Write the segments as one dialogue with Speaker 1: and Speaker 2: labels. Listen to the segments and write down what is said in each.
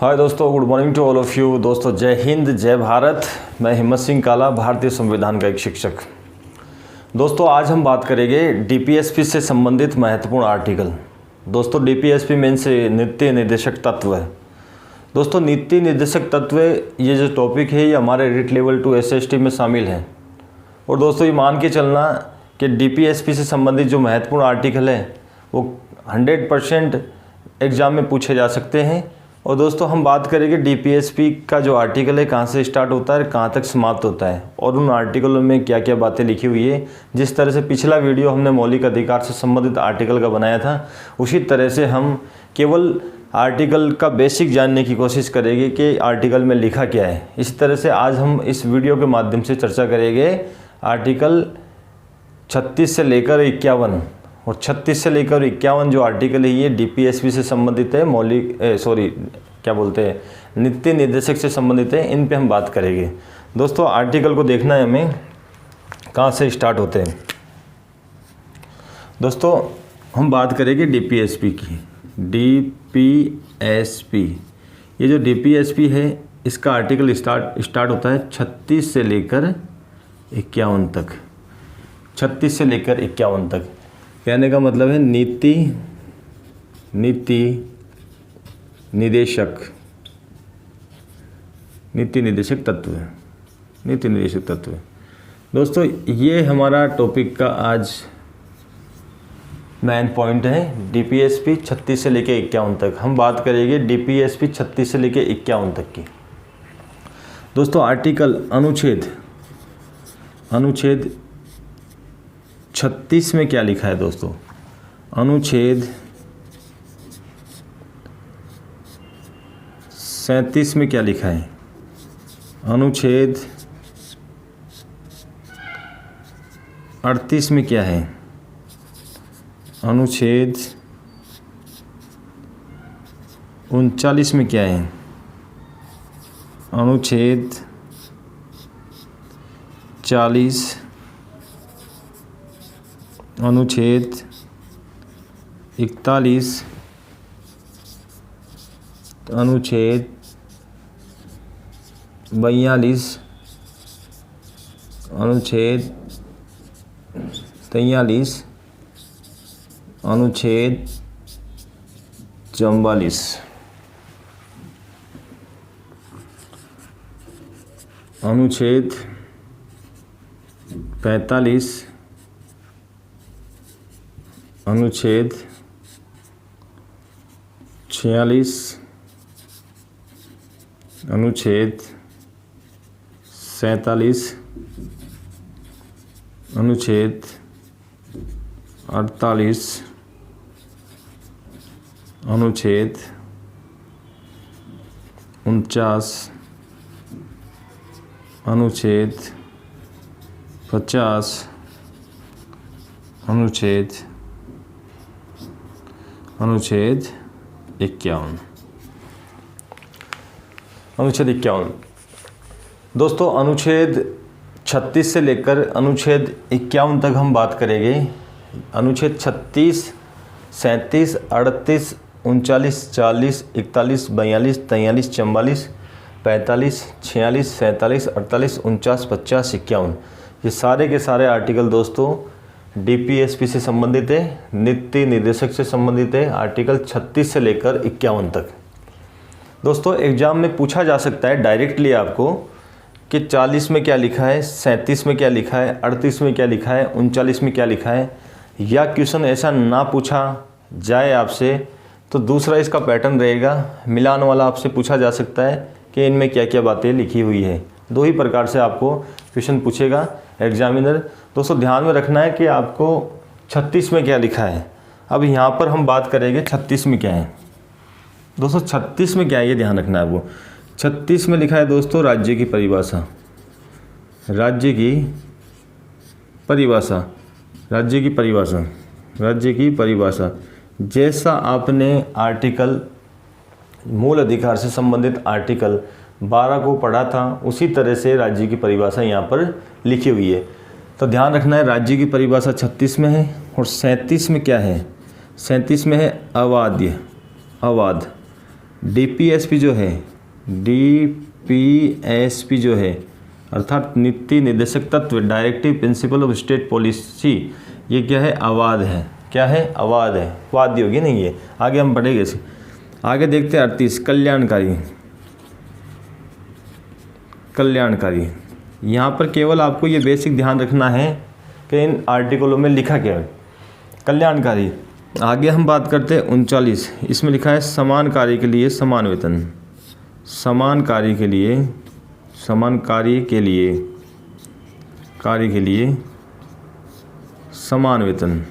Speaker 1: हाय दोस्तों, good morning to all of you. दोस्तों जय हिंद, जय भारत। मैं हिम्मत सिंह काला, भारतीय संविधान का एक शिक्षक। दोस्तों आज हम बात करेंगे डीपीएसपी से संबंधित महत्वपूर्ण आर्टिकल। दोस्तों डीपीएसपी मेन से नीति निर्देशक तत्व है। दोस्तों नीति निर्देशक तत्व ये जो टॉपिक है ये हमारे रिट लेवल 2 SST में शामिल है। और दोस्तों ये मान के चलना कि डीपीएसपी से संबंधित जो महत्वपूर्ण आर्टिकल है वो 100% एग्ज़ाम में पूछे जा सकते हैं। और दोस्तों हम बात करेंगे डीपीएसपी का जो आर्टिकल है कहाँ से स्टार्ट होता है, कहाँ तक समाप्त होता है और उन आर्टिकलों में क्या क्या बातें लिखी हुई है। जिस तरह से पिछला वीडियो हमने मौलिक अधिकार से संबंधित आर्टिकल का बनाया था, उसी तरह से हम केवल आर्टिकल का बेसिक जानने की कोशिश करेंगे कि आर्टिकल में लिखा क्या है। इस तरह से आज हम इस वीडियो के माध्यम से चर्चा करेंगे आर्टिकल 36 से लेकर 51 और 36 से लेकर 51 जो आर्टिकल है ये डीपीएसपी से संबंधित है, नीति निर्देशक से संबंधित है। इन पे हम बात करेंगे। दोस्तों आर्टिकल को देखना है हमें कहाँ से स्टार्ट होते हैं। दोस्तों हम बात करेंगे डीपीएसपी की। डीपीएसपी, ये जो डीपीएसपी है इसका आर्टिकल स्टार्ट होता है 36 से लेकर 51 तक। 36 से लेकर 51 तक कहने का मतलब है नीति निर्देशक तत्व। दोस्तों ये हमारा टॉपिक का आज मेन पॉइंट है। डीपीएसपी 36 से लेकर 51 तक हम बात करेंगे। डीपीएसपी 36 से लेकर 51 तक की। दोस्तों आर्टिकल अनुच्छेद 36 में क्या लिखा है। दोस्तों अनुच्छेद 37 में क्या लिखा है। अनुच्छेद 38 में क्या है। अनुच्छेद 39 में क्या है। अनुच्छेद 40, अनुच्छेद 41, अनुच्छेद 42, अनुच्छेद 43, अनुच्छेद 44, अनुच्छेद 45, अनुच्छेद 46, अनुच्छेद 47, अनुच्छेद 48, अनुच्छेद 49, अनुच्छेद 50, अनुच्छेद 51। अनुच्छेद 51। दोस्तों अनुच्छेद 36 से लेकर अनुच्छेद 51 तक हम बात करेंगे। अनुच्छेद 36, 37, 38, 39, 40, 41, 42, 43, 44, 45, 46, 47, 48, 49, 50, 51 ये सारे के सारे आर्टिकल दोस्तों डीपीएसपी से संबंधित है, नीति निर्देशक से संबंधित है। आर्टिकल 36 से लेकर 51 तक। दोस्तों एग्जाम में पूछा जा सकता है डायरेक्टली आपको कि 40 में क्या लिखा है, 37 में क्या लिखा है, 38 में क्या लिखा है, 39 में क्या लिखा है। या क्वेश्चन ऐसा ना पूछा जाए आपसे तो दूसरा इसका पैटर्न रहेगा, मिलान वाला आपसे पूछा जा सकता है कि इनमें क्या क्या बातें लिखी हुई है। दो ही प्रकार से आपको क्वेश्चन पूछेगा एग्जामिनर। दोस्तों ध्यान में रखना है कि आपको 36 में क्या लिखा है। अब यहाँ पर हम बात करेंगे 36 में क्या है। दोस्तों 36 में क्या है ये ध्यान रखना है आपको। 36 में लिखा है दोस्तों राज्य की परिभाषा। राज्य की परिभाषा जैसा आपने आर्टिकल मूल अधिकार से संबंधित आर्टिकल 12 को पढ़ा था उसी तरह से राज्य की परिभाषा यहाँ पर लिखी हुई है। तो ध्यान रखना है राज्य की परिभाषा 36 में है और 37 में क्या है। 37 में है अवाद्य, अवाध। DPSP जो है, DPSP जो है अर्थात नीति निर्देशक तत्व, directive principle of state policy, ये क्या है? अवाध है। क्या है? अवाध है, वाद्य होगी नहीं ये। आगे हम पढ़ेंगे इसे। आगे देखते हैं 38 कल्याणकारी, कल्याणकारी। यहाँ पर केवल आपको ये बेसिक ध्यान रखना है कि इन आर्टिकलों में लिखा क्या है, कल्याणकारी। आगे हम बात करते हैं 39, इसमें लिखा है समान कार्य के लिए समान वेतन, समान कार्य के लिए, समान कार्य के लिए, कार्य के लिए समान वेतन,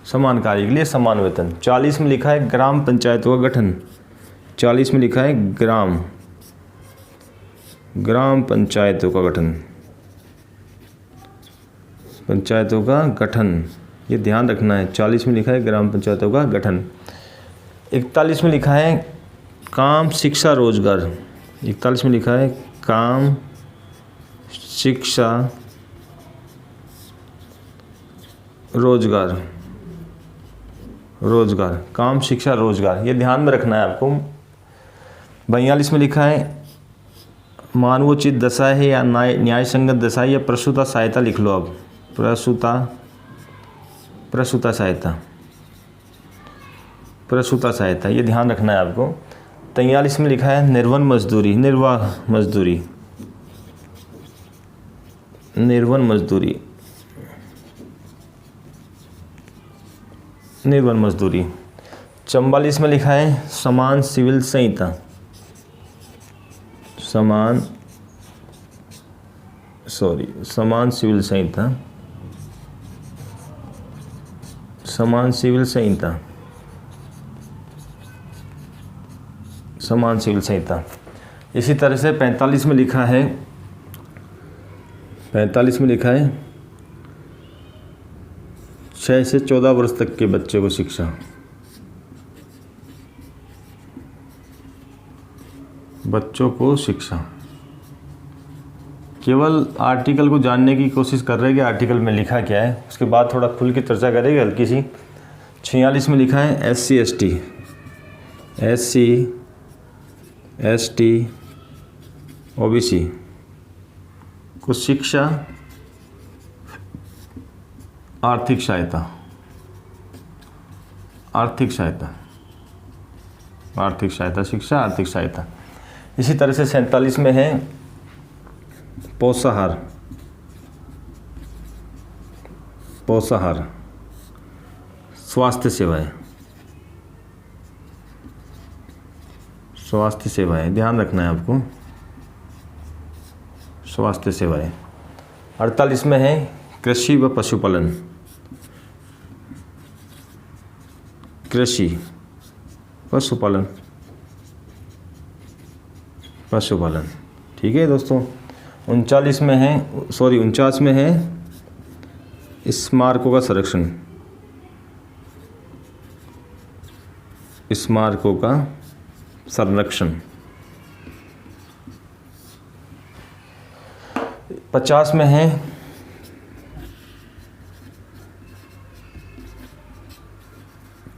Speaker 1: समान कार्य के लिए समान वेतन। 40 में लिखा है ग्राम पंचायतों का गठन, 40 में लिखा है ग्राम पंचायतों का गठन, पंचायतों का गठन, ये ध्यान रखना है। 40 में लिखा है ग्राम पंचायतों का गठन। 41 में लिखा है काम शिक्षा रोजगार, 41 में लिखा है काम शिक्षा रोजगार, रोजगार, काम शिक्षा रोजगार, ये ध्यान में रखना है आपको। 42 में लिखा है मानवोचित दशा है या न्याय संगत दशा है या प्रसूता सहायता लिख लो आप, प्रसूता सहायता, प्रसूता सहायता, ये ध्यान रखना है आपको। 43 में लिखा है निर्वन मजदूरी, निर्वाह मजदूरी, निर्वन मजदूरी, निर्वन मजदूरी। 44 में लिखा है समान सिविल संहिता, समान सिविल संहिता, समान सिविल संहिता, समान सिविल संहिता। इसी तरह से 45 में लिखा है, 45 में लिखा है 6 से 14 वर्ष तक के बच्चे को शिक्षा, बच्चों को शिक्षा। केवल आर्टिकल को जानने की कोशिश कर रहे हैं कि आर्टिकल में लिखा क्या है, उसके बाद थोड़ा खुल के चर्चा करेंगे हल्की सी। 46 में लिखा है SC ST OBC को शिक्षा आर्थिक सहायता, आर्थिक सहायता, आर्थिक सहायता, शिक्षा आर्थिक सहायता। इसी तरह से 47 में है पोषाहार, पोषाहार, स्वास्थ्य सेवाएं, स्वास्थ्य सेवाएं, ध्यान रखना है आपको, स्वास्थ्य सेवाएं। 48 में है कृषि व पशुपालन, कृषि पशुपालन, पशुपालन, ठीक है दोस्तों। 39 में है 49 में है स्मारकों का संरक्षण, स्मारकों का संरक्षण। 50 में है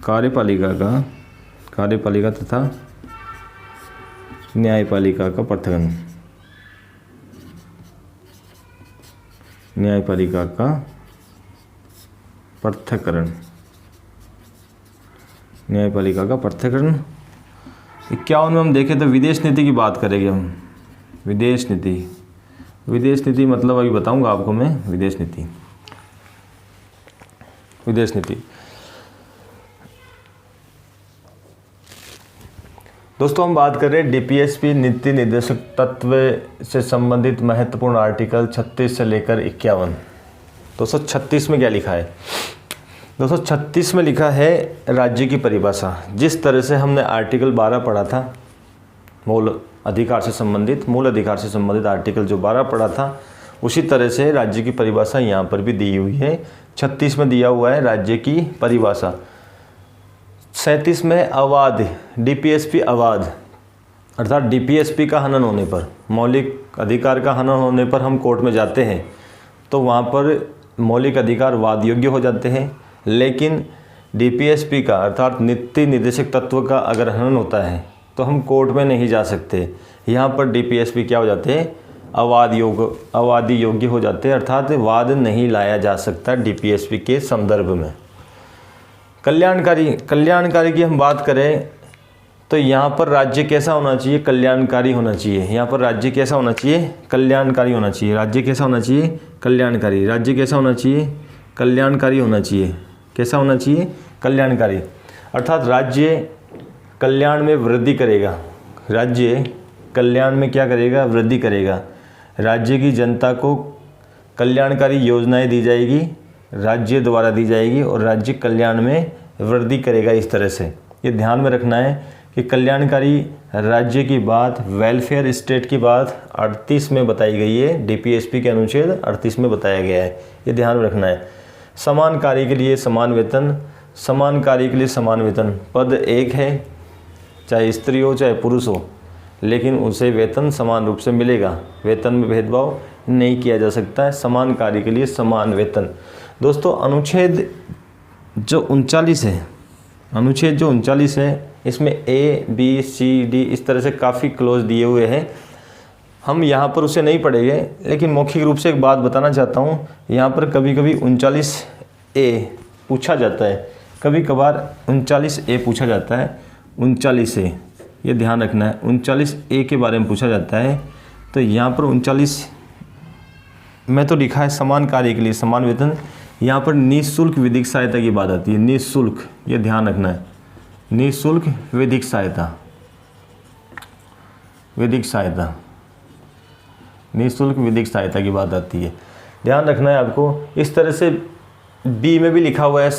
Speaker 1: कार्यपालिका तथा न्यायपालिका का पृथक्करण, न्यायपालिका का पृथक्करण, न्यायपालिका का पृथक्करण। 51 में हम देखें तो विदेश नीति की बात करेंगे हम। विदेश नीति, विदेश नीति मतलब अभी बताऊंगा आपको मैं। विदेश नीति, विदेश नीति दोस्तों हम बात कर रहे हैं DPSP नीति निर्देशक तत्व से संबंधित महत्वपूर्ण आर्टिकल 36 से लेकर 51। 236 में क्या लिखा है? 236 में लिखा है राज्य की परिभाषा। जिस तरह से हमने आर्टिकल 12 पढ़ा था, मूल अधिकार से संबंधित आर्टिकल जो 12 पढ़ा था, उसी तरह से राज्य की परिभाषा यहाँ पर भी दी हुई है। 36 में दिया हुआ है राज्य की परिभाषा। 37 में अवाध, DPSP अवाध, अर्थात DPSP का हनन होने पर, मौलिक अधिकार का हनन होने पर हम कोर्ट में जाते हैं तो वहाँ पर मौलिक अधिकार वाद योग्य हो जाते हैं। लेकिन डीपीएसपी का अर्थात नीति निर्देशक तत्व का अगर हनन होता है तो हम कोर्ट में नहीं जा सकते। यहाँ पर डीपीएसपी क्या हो जाते हैं, अवादी योग्य हो जाते हैं, अर्थात वाद नहीं लाया जा सकता डीपीएसपी के संदर्भ में। कल्याणकारी की हम बात करें तो यहाँ पर राज्य कैसा होना चाहिए, कल्याणकारी होना चाहिए। यहाँ पर राज्य कैसा होना चाहिए, कल्याणकारी होना चाहिए। राज्य कैसा होना चाहिए, कल्याणकारी। राज्य कैसा होना चाहिए, कल्याणकारी होना चाहिए। कैसा होना चाहिए, कल्याणकारी। अर्थात राज्य कल्याण में वृद्धि करेगा। राज्य कल्याण में क्या करेगा, वृद्धि करेगा। राज्य की जनता को कल्याणकारी योजनाएं दी जाएगी, राज्य द्वारा दी जाएगी और राज्य कल्याण में वृद्धि करेगा। इस तरह से ये ध्यान में रखना है कि कल्याणकारी राज्य की बात, वेलफेयर स्टेट की बात 38 में बताई गई है, डीपीएसपी के अनुच्छेद 38 में बताया गया है। ये ध्यान में रखना है। समान कार्य के लिए समान वेतन, समान कार्य के लिए समान वेतन। पद एक है, चाहे स्त्री हो चाहे पुरुष हो, लेकिन उसे वेतन समान रूप से मिलेगा। वेतन में भेदभाव नहीं किया जा सकता है। समान कार्य के लिए समान वेतन। दोस्तों अनुच्छेद जो 39 है, अनुच्छेद जो 39 है, इसमें ए बी सी डी इस तरह से काफ़ी क्लोज दिए हुए हैं। हम यहाँ पर उसे नहीं पढ़ेंगे, लेकिन मौखिक रूप से एक बात बताना चाहता हूँ। यहाँ पर कभी कभी 39A पूछा जाता है, कभी कभार 39A पूछा जाता है। 39A ये ध्यान रखना है, 39A के बारे में पूछा जाता है। तो यहाँ पर 39 में तो लिखा है समान कार्य के लिए समान वेतन। यहाँ पर निःशुल्क विधिक सहायता की बात आती है। निःशुल्क, ये ध्यान रखना है, निःशुल्क विधिक सहायता, विधिक सहायता, निःशुल्क विधिक सहायता की बात आती है। ध्यान रखना है आपको। इस तरह से बी में भी लिखा हुआ है,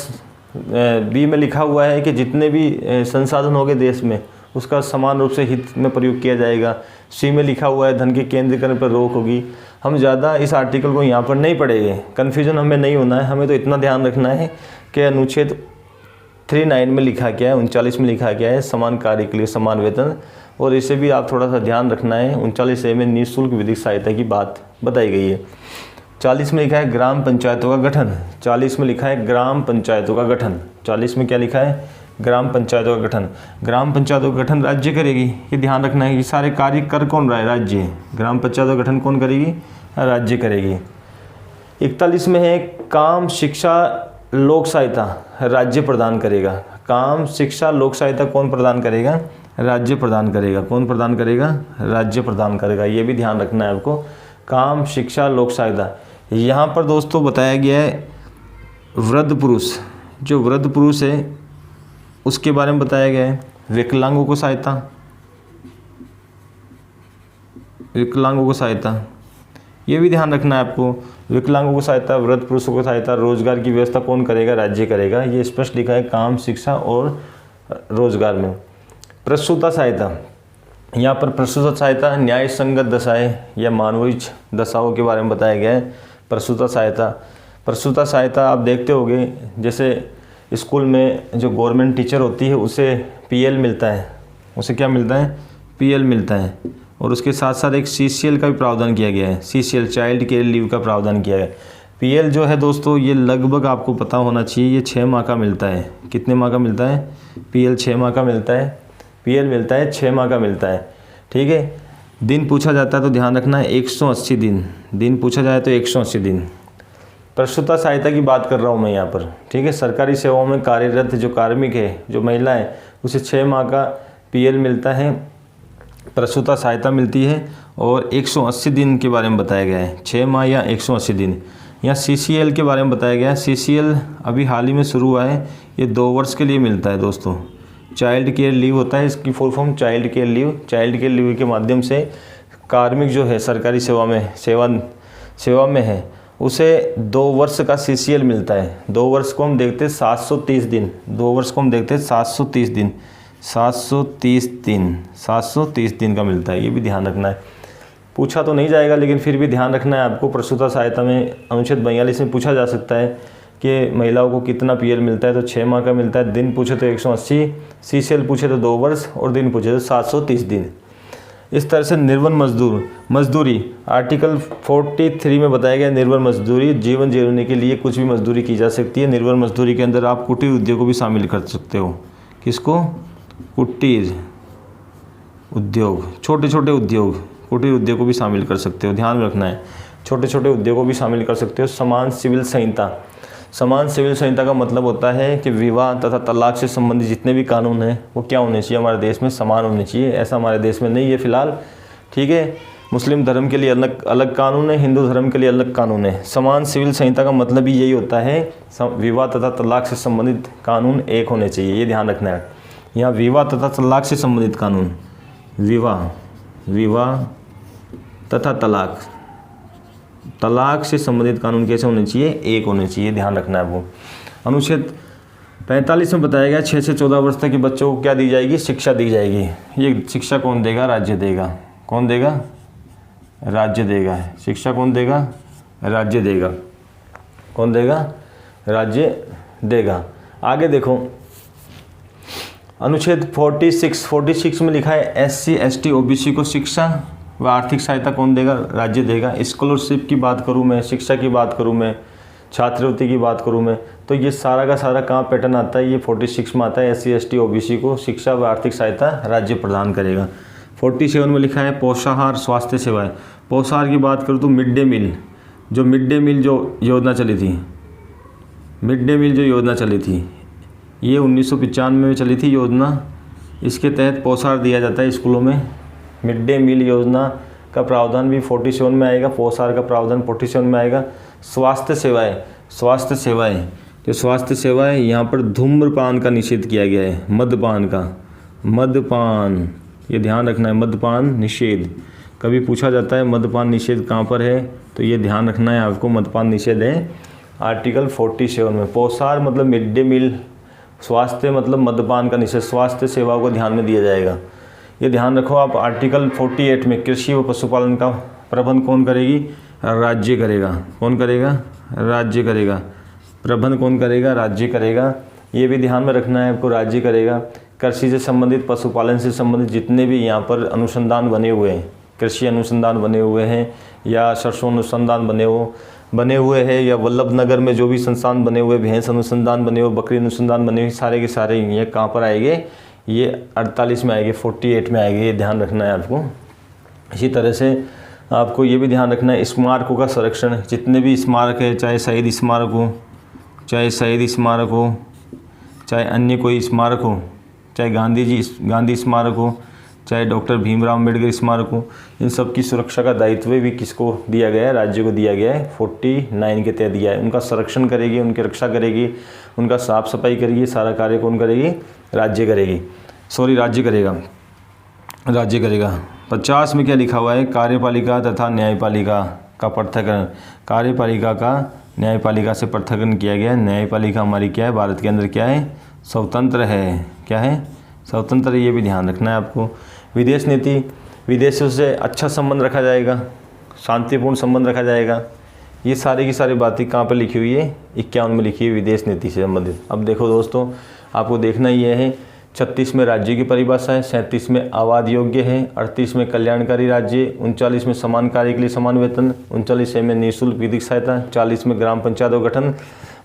Speaker 1: बी में लिखा हुआ है कि जितने भी संसाधन होंगे देश में उसका समान रूप से हित में प्रयोग किया जाएगा। सी में लिखा हुआ है धन के केंद्रीकरण पर रोक होगी। हम ज़्यादा इस आर्टिकल को यहाँ पर नहीं पढ़ेंगे, कन्फ्यूजन हमें नहीं होना है। हमें तो इतना ध्यान रखना है कि अनुच्छेद 39 में लिखा क्या है, 39 में लिखा क्या है, समान कार्य के लिए समान वेतन। और इसे भी आप थोड़ा सा ध्यान रखना है। 39A में निःशुल्क विधिक सहायता की बात बताई गई है। 40 में लिखा है ग्राम पंचायतों का गठन। 40 में लिखा है ग्राम पंचायतों का गठन। 40 में क्या लिखा है, ग्राम पंचायतों का गठन। ग्राम पंचायतों का गठन राज्य करेगी। ये ध्यान रखना है कि सारे कार्य कर कौन रहा है, राज्य। ग्राम पंचायतों का गठन कौन करेगी, राज्य करेगी। 41 में है काम शिक्षा लोक सहायता राज्य प्रदान करेगा। काम शिक्षा लोक सहायता कौन प्रदान करेगा, राज्य प्रदान करेगा। कौन प्रदान करेगा, राज्य प्रदान करेगा। ये भी ध्यान रखना है आपको। काम शिक्षा लोक सहायता। यहाँ पर दोस्तों बताया गया है वृद्ध पुरुष, जो वृद्ध पुरुष है उसके बारे में बताया गया है। विकलांगों को सहायता, विकलांगों को सहायता, ये भी ध्यान रखना है आपको। विकलांगों को सहायता, वृद्ध पुरुषों को सहायता, रोजगार की व्यवस्था कौन करेगा, राज्य करेगा। ये स्पष्ट लिखा है काम शिक्षा और रोजगार में। प्रसूता सहायता, यहाँ पर प्रसूता सहायता न्याय संगत दशाएं या मानवीय दशाओं के बारे में बताया गया है। प्रसूता सहायता, प्रसूता सहायता आप देखते होंगे जैसे स्कूल में जो गवर्नमेंट टीचर होती है उसे पीएल मिलता है। उसे क्या मिलता है, पीएल मिलता है। और उसके साथ साथ एक सीसीएल का भी प्रावधान किया गया है। सीसीएल चाइल्ड केयर लीव का प्रावधान किया है। पीएल जो है दोस्तों ये लगभग आपको पता होना चाहिए, ये 6 माह का मिलता है। कितने माह का मिलता है, पीएल 6 माह का मिलता है। पीएल मिलता है 6 माह का मिलता है, ठीक है। दिन पूछा जाता है तो ध्यान रखना है 180 दिन। दिन पूछा जाए तो 180 दिन। प्रसूता सहायता की बात कर रहा हूँ मैं यहाँ पर, ठीक है। सरकारी सेवाओं में कार्यरत जो कार्मिक है, जो महिला है, उसे 6 माह का पीएल मिलता है, प्रसूता सहायता मिलती है। और 180 दिन के बारे में बताया गया है, 6 माह या 180 दिन। यहाँ सीसीएल के बारे में बताया गया है। सीसीएल अभी हाल ही में शुरू हुआ है, ये 2 वर्ष के लिए मिलता है दोस्तों। चाइल्ड केयर लीव होता है, इसकी full form child care leave. Child care leave के माध्यम से कार्मिक जो है सरकारी सेवा में है उसे 2 वर्ष का सीसीएल मिलता है। 2 वर्ष को हम देखते हैं 730 दिन। 2 वर्ष को हम देखते हैं 730 दिन। 730 दिन का मिलता है। ये भी ध्यान रखना है। पूछा तो नहीं जाएगा लेकिन फिर भी ध्यान रखना है आपको। प्रसूता सहायता में अनुच्छेद 42 में पूछा जा सकता है कि महिलाओं को कितना पीएल मिलता है, तो 6 माह का मिलता है। दिन पूछे तो 180, सीसीएल पूछे तो 2 वर्ष और दिन पूछे तो 730 दिन। इस तरह से निर्वन मजदूरी आर्टिकल 43 में बताया गया निर्वन मजदूरी जीवन जीने के लिए कुछ भी मजदूरी की जा सकती है। निर्वन मजदूरी के अंदर आप कुटीर उद्योग को भी शामिल कर सकते हो। किसको? कुटीर उद्योग, छोटे छोटे उद्योग, कुटीर उद्योग को भी शामिल कर सकते हो, ध्यान में रखना है, छोटे छोटे उद्योग को भी शामिल कर सकते हो। समान सिविल संहिता, समान सिविल संहिता का मतलब होता है कि विवाह तथा तलाक से संबंधित जितने भी कानून हैं वो क्या होने चाहिए, हमारे देश में समान होने चाहिए। ऐसा हमारे देश में नहीं है फिलहाल, ठीक है। मुस्लिम धर्म के लिए अलग अलग कानून है, हिंदू धर्म के लिए अलग कानून है। समान सिविल संहिता का मतलब ही यही होता है, विवाह तथा तलाक से संबंधित कानून एक होने चाहिए, ये ध्यान रखना है। यहाँ विवाह तथा तलाक से संबंधित कानून, विवाह तथा तलाक से संबंधित कानून कैसे होने चाहिए? एक होने चाहिए, ध्यान रखना है वो। अनुच्छेद 45 में बताया गया 6 से 14 वर्ष तक के बच्चों को क्या दी जाएगी? शिक्षा दी जाएगी। ये शिक्षा कौन देगा? राज्य देगा। कौन देगा? राज्य देगा। शिक्षा कौन देगा? राज्य देगा। कौन देगा? राज्य देगा। आगे देखो, अनुच्छेद 46 में लिखा है SC ST OBC को शिक्षा व आर्थिक सहायता कौन देगा? राज्य देगा। स्कॉलरशिप की बात करूँ मैं, शिक्षा की बात करूँ मैं, छात्रवृत्ति की बात करूँ मैं, तो ये सारा का सारा कहाँ पैटर्न आता है? ये 46 में आता है। SC ST OBC को शिक्षा व आर्थिक सहायता राज्य प्रदान करेगा। 47 में लिखा है पोषाहार स्वास्थ्य सेवाएं। पोषाहार की बात करूँ तो मिड डे मील जो योजना चली थी, मिड डे मील जो योजना चली थी, ये 1995 में चली थी योजना। इसके तहत पोषाहार दिया जाता है स्कूलों में। मिड डे मील योजना का प्रावधान भी 47 में आएगा, पोषाहार का प्रावधान 47 में आएगा। स्वास्थ्य सेवाएं, जो स्वास्थ्य सेवाएं, यहाँ पर धूम्रपान का निषेध किया गया है, मद्यपान, ये ध्यान रखना है, मद्यपान निषेध। कभी पूछा जाता है मद्यपान निषेध कहाँ पर है, तो ये ध्यान रखना है आपको, मद्यपान निषेध है आर्टिकल 47 में। पोषाहार मतलब मिड डे मील, स्वास्थ्य मतलब मद्यपान का निषेध, स्वास्थ्य सेवाओं को ध्यान में दिया जाएगा। ये ध्यान रखो आप। आर्टिकल 48 में कृषि व पशुपालन का प्रबंध कौन करेगी? राज्य करेगा। कौन करेगा? राज्य करेगा। प्रबंध कौन करेगा? राज्य करेगा। ये भी ध्यान में रखना है आपको, राज्य करेगा। कृषि से संबंधित, पशुपालन से संबंधित जितने भी यहाँ पर अनुसंधान बने हुए हैं, कृषि अनुसंधान बने हुए हैं या सरसों अनुसंधान बने हुए हैं, या वल्लभ नगर में जो भी संस्थान बने हुए, भैंस अनुसंधान बने हुए, बकरी अनुसंधान बने हुए, सारे के सारे ये कहाँ पर आएंगे? ये 48 में आएंगे, 48 में आएंगे, ये ध्यान रखना है आपको। इसी तरह से आपको ये भी ध्यान रखना है, स्मारकों का संरक्षण, जितने भी स्मारक है, चाहे शहीद स्मारक हो, चाहे अन्य कोई स्मारक हो, चाहे गांधी स्मारक हो, चाहे डॉक्टर भीमराव अम्बेडकर स्मारक हो, इन सब की सुरक्षा का दायित्व भी किसको दिया गया है? राज्य को दिया गया है। 49 के तहत दिया है। उनका संरक्षण करेगी, उनकी रक्षा करेगी, उनका साफ सफाई करेगी, सारा कार्य कौन करेगी? राज्य करेगा। 50 में क्या लिखा हुआ है? कार्यपालिका तथा न्यायपालिका का पृथक्करण। कार्यपालिका का न्यायपालिका से पृथक्करण किया गया। न्यायपालिका हमारी क्या है? भारत के अंदर क्या है? स्वतंत्र है। क्या है? स्वतंत्र। ये भी ध्यान रखना है आपको। विदेश नीति, विदेशों से अच्छा संबंध रखा जाएगा, शांतिपूर्ण संबंध रखा जाएगा। ये सारी की सारी बातें कहाँ पर लिखी हुई है? 51 में लिखी है, विदेश नीति से संबंधित। अब देखो दोस्तों, आपको देखना ये है, 36 में राज्य की परिभाषा है, 37 में आवाद योग्य है, 38 में कल्याणकारी राज्य, 39 में समान कार्य के लिए समान वेतन, 39 में निःशुल्क विधिक सहायता, 40 में ग्राम पंचायतों का गठन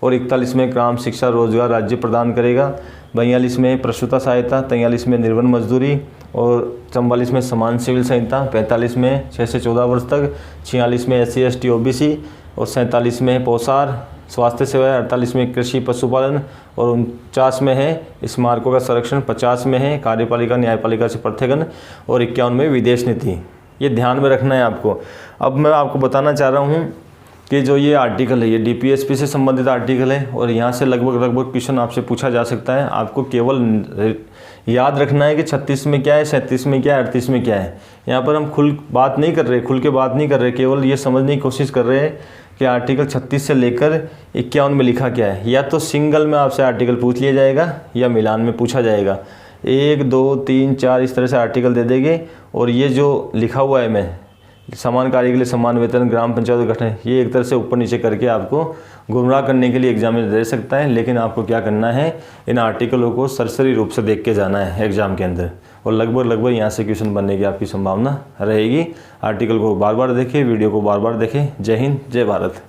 Speaker 1: और 41 में ग्राम शिक्षा रोजगार राज्य प्रदान करेगा, 42 में प्रसूता सहायता, 43 में निर्वन मजदूरी और 44 में समान सिविल संहिता, 45 में 6 से 14 वर्ष तक, 46 में SC ST OBC और 47 में पोषाहार स्वास्थ्य सेवाएं, 48 में कृषि पशुपालन और 49 में है स्मारकों का संरक्षण, 50 में है कार्यपालिका न्यायपालिका से पृथक्करण और 51 में विदेश नीति। ये ध्यान में रखना है आपको। अब मैं आपको बताना चाह रहा हूँ कि जो ये आर्टिकल है, ये DPSP से संबंधित आर्टिकल है और यहाँ से लगभग क्वेश्चन आपसे पूछा जा सकता है। आपको केवल याद रखना है कि 36 में क्या है, 37 में क्या है, 38 में क्या है। यहाँ पर हम खुल के बात नहीं कर रहे, केवल ये समझने की कोशिश कर रहे हैं कि आर्टिकल 36 से लेकर 51 में लिखा क्या है। या तो सिंगल में आपसे आर्टिकल पूछ लिया जाएगा या मिलान में पूछा जाएगा। 1 2 3 4 इस तरह से आर्टिकल दे देंगे और ये जो लिखा हुआ है मैं समान कार्य के लिए समान वेतन ग्राम पंचायत गठन, ये एक तरह से ऊपर नीचे करके आपको गुमराह करने के लिए एग्जाम में दे सकता है। लेकिन आपको क्या करना है, इन आर्टिकलों को सरसरी रूप से देख के जाना है एग्जाम के अंदर। और लगभग यहाँ से क्वेश्चन बनने की आपकी संभावना रहेगी। आर्टिकल को बार बार देखें, वीडियो को बार बार देखें। जय हिंद, जय भारत।